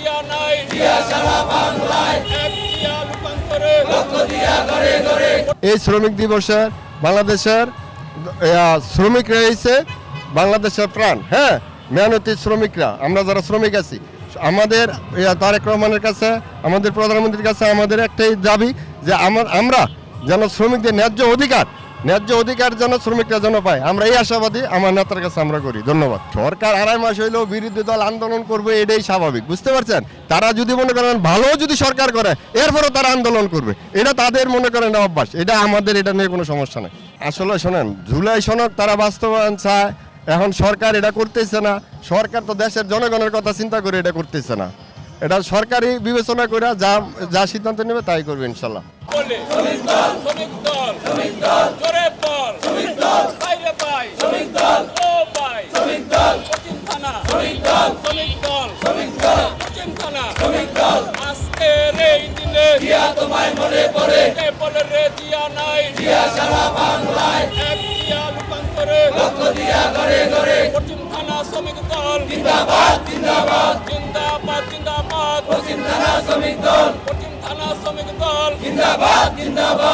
দিয়া নাই দিয়া সারা বাংলায় এক দিয়া রূপান্তরে লক্ষ দিয়া করে করে। এই শ্রমিক দিবসে বাংলাদেশের শ্রমিকরা হয়েছে বাংলাদেশের প্রাণ। হ্যাঁ, মেহনতি শ্রমিকরা, আমরা যারা শ্রমিক আছি, আমাদের তারেক রহমানের কাছে, আমাদের প্রধানমন্ত্রীর কাছে আমাদের একটাই দাবি যে আমরা যেন শ্রমিকদের ন্যায্য অধিকার যেন শ্রমিকরা যেন পায়। আমরা এই আশাবাদী আমার নেতার কাছে আমরা করি। ধন্যবাদ। সরকার আড়াই মাস হইলেও বিরোধী দল আন্দোলন করবে, এটাই স্বাভাবিক, বুঝতে পারছেন? তারা যদি মনে করেন ভালো যদি সরকার করে, এরপরও তারা আন্দোলন করবে, এটা তাদের মনে করেন অভ্যাস। এটা আমাদের, এটা নিয়ে কোনো সমস্যা নেই। আসলে শোনেন, জুলাই সনদ তারা বাস্তবায়ন চায়, এখন সরকার এটা করতেছে না। সরকার তো দেশের জনগণের কথা চিন্তা করে এটা করতেছে না। এটা সরকারি বিবেচনা করে যা সিদ্ধান্ত নেবে তাই করবে ইনশাল্লাহ। তোমায় মনে পড়ে বলে রে দিয়া নাই দিয়া সারা বাংলায় এক দিয়া রূপান্তরে লক্ষ দিয়া করে করে। পশ্চিম থানা শ্রমিক দল জিন্দাবাদ জিন্দাবাদ জিন্দাবাদ জিন্দাবাদ। পশ্চিম থানা শ্রমিক দল, পশ্চিম থানা শ্রমিক দল জিন্দাবাদ জিন্দাবাদ।